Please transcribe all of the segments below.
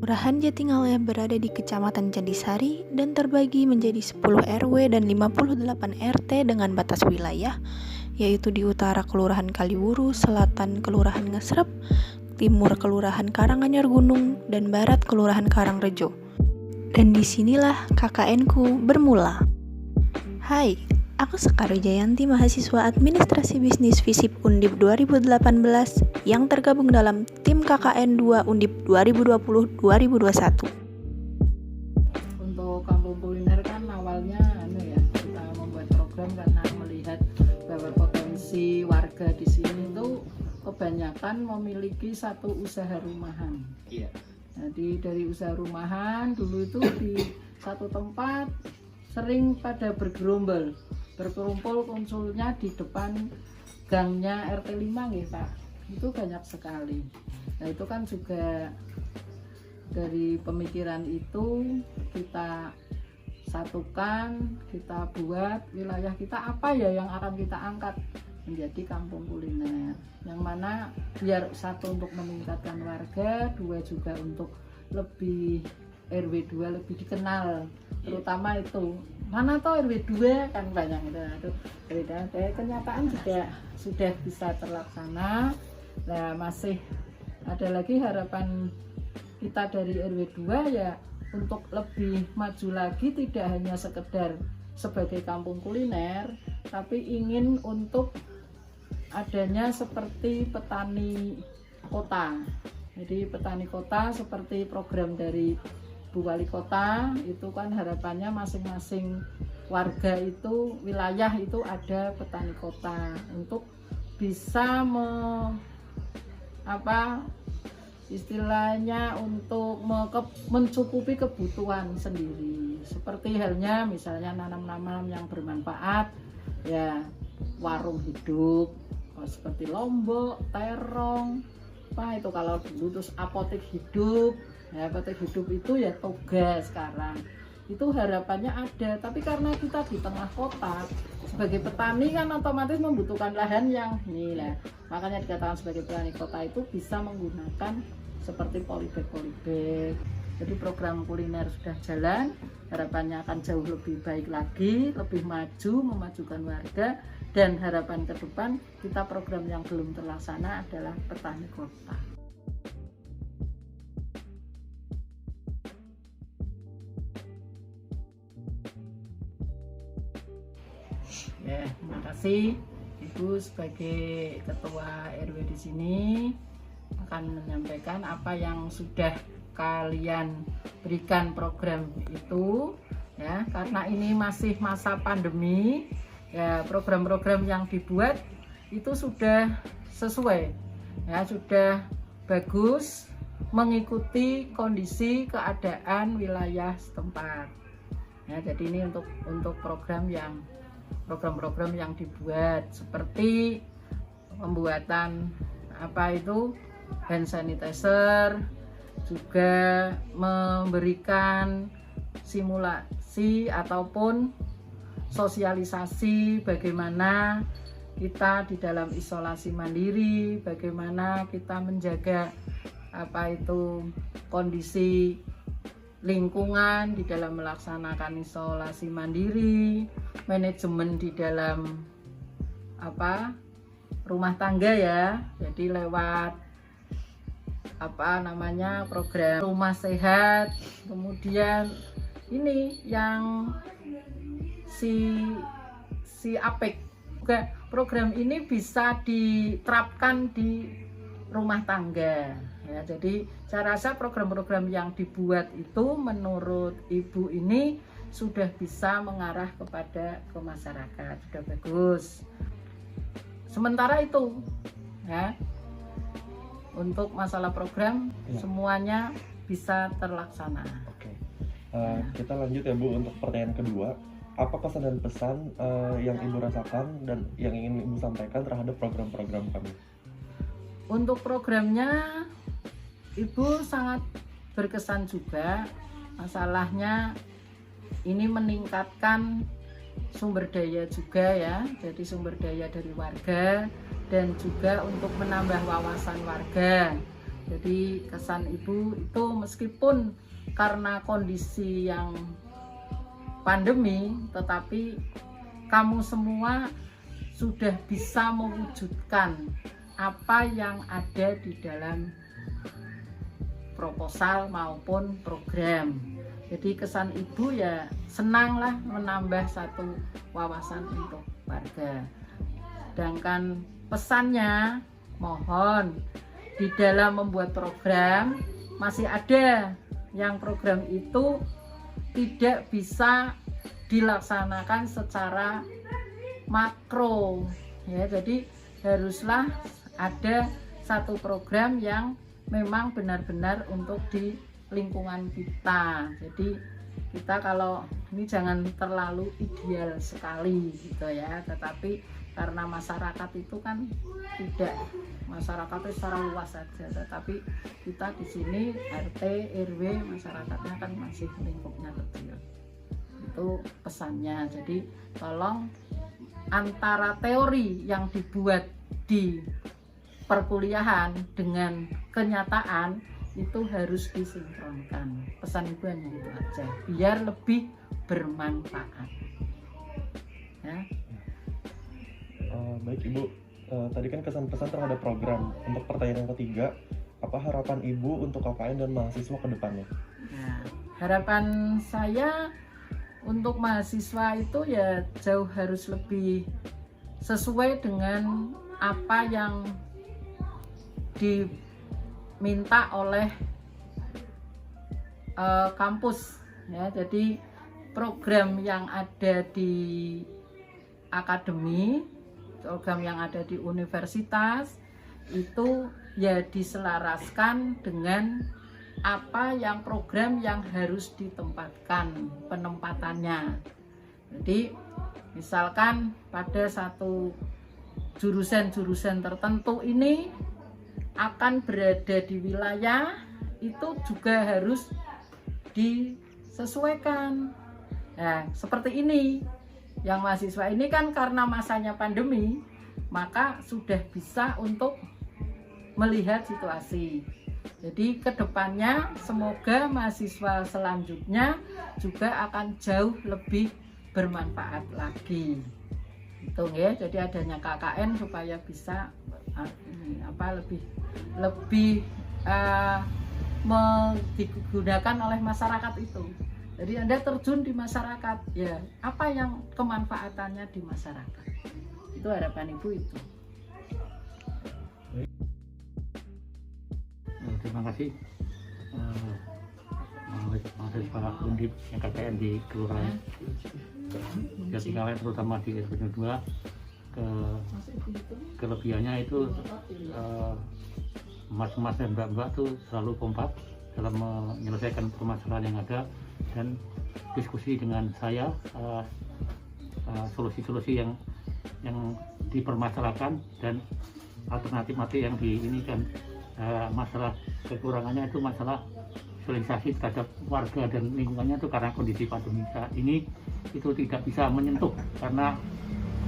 Kelurahan Jatingalaya berada di Kecamatan Candisari dan terbagi menjadi 10 RW dan 58 RT dengan batas wilayah, yaitu di utara Kelurahan Kaliwuru, selatan Kelurahan Ngesrep, timur Kelurahan Karanganyar Gunung, dan barat Kelurahan Karangrejo. Dan disinilah KKN ku bermula. Hai, aku Sekar Jayanti, mahasiswa Administrasi Bisnis FISIP Undip 2018 yang tergabung dalam tim KKN 2 Undip 2020-2021. Untuk kampung kuliner kan awalnya kita membuat program karena melihat bahwa potensi warga di sini itu kebanyakan memiliki satu usaha rumahan. Iya. Jadi dari usaha rumahan dulu itu di satu tempat sering pada berkumpul konsulnya di depan gangnya RT 5 gitu Pak. Itu banyak sekali. Nah itu kan juga dari pemikiran itu kita satukan, kita buat wilayah kita apa ya yang akan kita angkat menjadi kampung kuliner, yang mana biar satu untuk meningkatkan warga, dua juga untuk lebih RW 2 lebih dikenal, terutama itu mana toh RW 2 kan banyak itu beda. Kenyataan juga sudah bisa terlaksana. Nah masih ada lagi harapan kita dari RW 2 ya untuk lebih maju lagi, tidak hanya sekedar sebagai kampung kuliner, tapi ingin untuk adanya seperti petani kota. Jadi petani kota seperti program dari Bu Wali Kota itu kan harapannya masing-masing warga itu, wilayah itu ada petani kota untuk bisa istilahnya untuk mencukupi kebutuhan sendiri, seperti halnya misalnya nanam-nanam yang bermanfaat ya, warung hidup seperti lombok, terong, apa itu kalau dulu, terus apotek hidup ya, apotek hidup itu ya toga sekarang itu harapannya ada. Tapi karena kita di tengah kota sebagai petani kan otomatis membutuhkan lahan yang ini lah, makanya dikatakan sebagai petani kota itu bisa menggunakan seperti polybag. Jadi program kuliner sudah jalan, harapannya akan jauh lebih baik lagi, lebih maju, memajukan warga, dan harapan ke depan kita program yang belum terlaksana adalah petani kota. Ya, terima kasih Ibu sebagai Ketua RW di sini akan menyampaikan apa yang sudah kalian berikan program itu ya, karena ini masih masa pandemi ya, program-program yang dibuat itu sudah sesuai ya, sudah bagus mengikuti kondisi keadaan wilayah setempat ya. Jadi ini untuk program yang dibuat seperti pembuatan hand sanitizer, juga memberikan simulasi ataupun sosialisasi bagaimana kita di dalam isolasi mandiri, bagaimana kita menjaga kondisi lingkungan di dalam melaksanakan isolasi mandiri, manajemen di dalam rumah tangga ya. Jadi lewat program rumah sehat, kemudian ini yang si APEK juga, program ini bisa diterapkan di rumah tangga ya. Jadi saya rasa program-program yang dibuat itu menurut Ibu ini sudah bisa mengarah ke masyarakat, sudah bagus. Sementara itu ya, untuk masalah program ya, semuanya bisa terlaksana. Oke. Kita lanjut ya Bu untuk pertanyaan kedua. Apa pesan dan pesan yang Ibu rasakan dan yang ingin Ibu sampaikan terhadap program-program kami? Untuk programnya Ibu sangat berkesan juga. Masalahnya ini meningkatkan sumber daya juga ya, jadi sumber daya dari warga dan juga untuk menambah wawasan warga. Jadi kesan ibu itu meskipun karena kondisi yang pandemi, tetapi kamu semua sudah bisa mewujudkan apa yang ada di dalam proposal maupun program. Jadi kesan ibu ya senanglah menambah satu wawasan untuk warga. Sedangkan pesannya, mohon di dalam membuat program masih ada yang program itu tidak bisa dilaksanakan secara makro ya, jadi haruslah ada satu program yang memang benar-benar untuk di lingkungan kita. Jadi kita kalau ini jangan terlalu ideal sekali gitu ya, tetapi karena masyarakat itu kan tidak, masyarakat itu secara luas saja, tetapi kita di sini RT, RW, masyarakatnya kan masih lingkupnya kecil. Itu pesannya. Jadi tolong antara teori yang dibuat di perkuliahan dengan kenyataan itu harus disinkronkan. Pesan ibu hanya itu aja, biar lebih bermanfaat ya. Baik Ibu, tadi kan kesan-pesan terhadap program. Untuk pertanyaan yang ketiga, apa harapan Ibu untuk KKN dan mahasiswa ke depannya? Nah, harapan saya untuk mahasiswa itu ya jauh harus lebih sesuai dengan apa yang diminta oleh kampus ya. Jadi program yang ada di akademi, program yang ada di universitas itu ya diselaraskan dengan apa yang program yang harus ditempatkan penempatannya. Jadi misalkan pada satu jurusan-jurusan tertentu ini akan berada di wilayah itu juga harus disesuaikan. Nah, seperti ini. Yang mahasiswa ini kan karena masanya pandemi, maka sudah bisa untuk melihat situasi. Jadi kedepannya semoga mahasiswa selanjutnya juga akan jauh lebih bermanfaat lagi. Itu ya. Jadi adanya KKN supaya bisa lebih digunakan oleh masyarakat itu. Jadi Anda terjun di masyarakat, ya apa yang kemanfaatannya di masyarakat. Itu harapan Ibu itu. Terima kasih mahasiswa Undip yang KKN di Kelurahan Jatingalaya, terutama di SPN 2. Kelebihannya itu mas-mas dan mbak-mbak tuh selalu kompak dalam menyelesaikan permasalahan yang ada dan diskusi dengan saya solusi-solusi yang dipermasalahkan dan alternatif yang diinikan. Masalah kekurangannya itu masalah sosialisasi terhadap warga dan lingkungannya itu karena kondisi pandemi saat ini itu tidak bisa menyentuh karena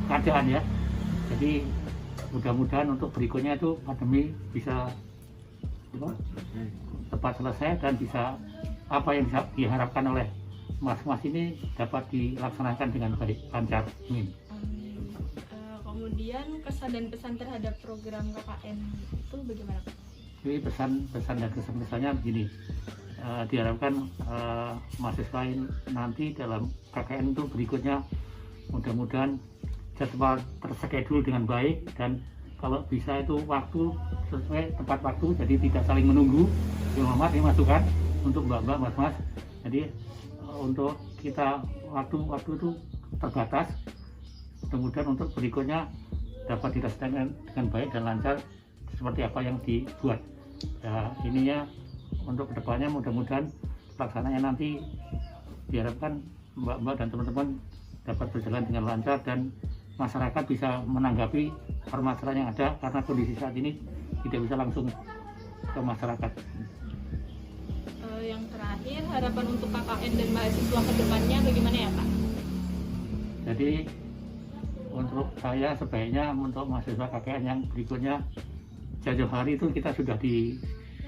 keadaan ya. Jadi mudah-mudahan untuk berikutnya itu pandemi bisa tepat selesai dan bisa apa yang diharapkan oleh mas-mas ini dapat dilaksanakan dengan baik, lancar. Amin. Kemudian kesan dan pesan terhadap program KKN itu bagaimana Pak? Jadi pesan dan kesan-pesannya begini, diharapkan mahasiswa nanti dalam KKN itu berikutnya mudah-mudahan jadwal terschedule dengan baik dan kalau bisa itu waktu sesuai tepat waktu, jadi tidak saling menunggu. Yang Muhammad ini masukan untuk mbak-mbak, mas-mas. Jadi untuk kita waktu itu terbatas. Mudah-mudahan untuk berikutnya dapat dirasakan dengan baik dan lancar seperti apa yang dibuat. Ya, ininya untuk kedepannya mudah-mudahan pelaksananya nanti diharapkan mbak-mbak dan teman-teman dapat berjalan dengan lancar dan masyarakat bisa menanggapi permasalahan yang ada karena kondisi saat ini tidak bisa langsung ke masyarakat. Yang terakhir, harapan untuk KKN dan mahasiswa ke depannya bagaimana ya Pak? Jadi untuk saya sebaiknya untuk mahasiswa KKN yang berikutnya jauh hari itu kita sudah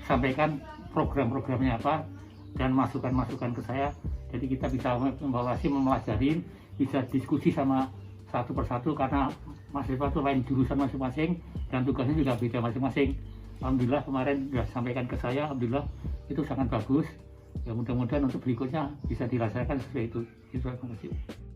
sampaikan program-programnya apa dan masukan-masukan ke saya. Jadi kita bisa membawahi, memelajarin, bisa diskusi sama satu persatu karena mahasiswa itu lain jurusan masing-masing dan tugasnya juga beda masing-masing. Alhamdulillah kemarin sudah sampaikan ke saya, alhamdulillah itu sangat bagus. Ya mudah-mudahan untuk berikutnya bisa dirasakan sesuai itu. Terima kasih.